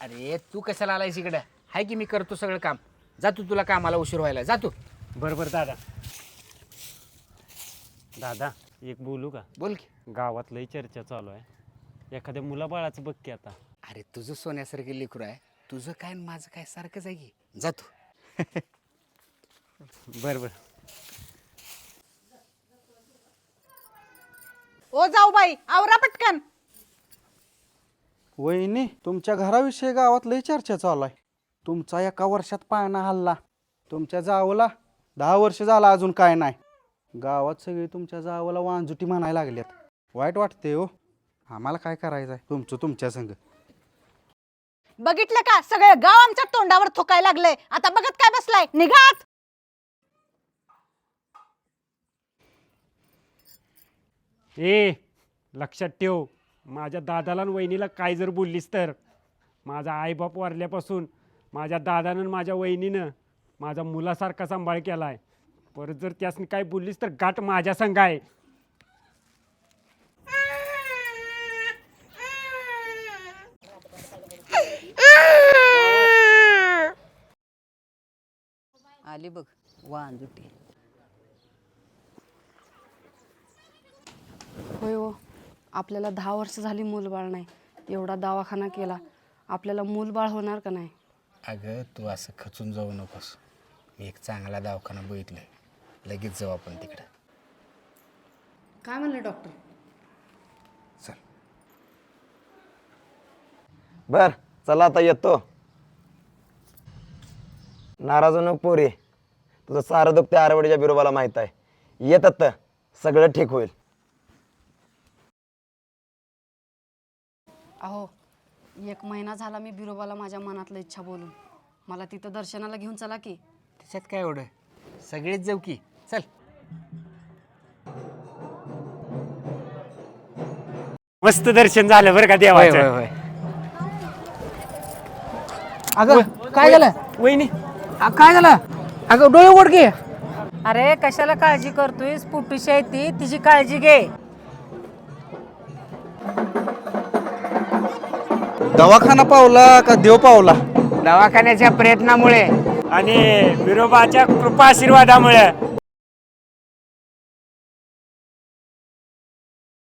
अरे तू कशाला आलायस इकडं? हाय की मी करतो सगळं काम. जा तू, तुला कामाला उशीर व्हायला. जा तू. बरोबर दादा. दादा एक बोलू का? बोल की. गावात लई चर्चा चालू आहे. एखाद्या मुलाबाळाचं बघ की आता. अरे तुझं सोन्यासारखं लेकरू आहे. तुझं काय आणि माझं काय सारखंच आहे की. जा तू. बरोबर. ओ जाऊ बाई, आवरा पटकन. वहिनी, तुमच्या घराविषयी गावात लई चर्चा चालू आहे. तुमचा एका वर्षात पाळणा हल्ला. तुमच्या जावला 10 वर्ष झाला अजून काय नाही. गावात सगळे तुमच्या जावला वांजुटी म्हणायला लागल्यात. वाईट वाटते हो. आम्हाला काय करायचं आहे तुमचं तुमच्या संग. बघितलं का, सगळं गाव आमच्या तोंडावर थुकायला लागलंय. आता बघत काय बसलाय, निघात. ए लक्षात ठेव, माझ्या दादाला आणि वहिनीला काय जर बोललीस तर, माझा आईबाप वारल्यापासून माझ्या दादानं आणि माझ्या वहिनीनं माझा मुलासारखा सांभाळ केला आहे. परत जर त्यासनी काय बोललीस तर गाठ माझ्या संग आहे. आली बघ वांजुटी. होय हो, आपल्याला 10 वर्ष झाली मूलबाळ नाही. एवढा दवाखाना केला, आपल्याला मूलबाळ होणार का नाही? अगं तू असं खचून जाऊ नकोस. मी एक चांगला दवाखाना बघितलाय. लगेच जाऊ आपण तिकडं. काय म्हणले डॉक्टर? चल. बर चला आता येतो. नाराज नको पोरी, तुझं सारं दुःख त्या आरवडीच्या बिरोबाला माहित आहे. येतात तर सगळं ठीक होईल. अहो, 1 महिना झाला मी बिरोबाला माझ्या मनातलं इच्छा बोलून. मला तिथं दर्शनाला घेऊन चला की. त्याच्यात काय एवढं, सगळेच जाऊ की. चल. मस्त दर्शन झालं बरं का होय देवाचं. होय होय. अगं काय झालं? वहिनी काय झालं? अगं डोळे उघड घे. अरे कशाला काळजी करतोय? पुटुशी आहे ती, तिची काळजी घे. दवाखाना पावला का देव पावला? दवाखान्याच्या प्रयत्नामुळे आणि बिरोबाच्या कृपा आशीर्वादामुळे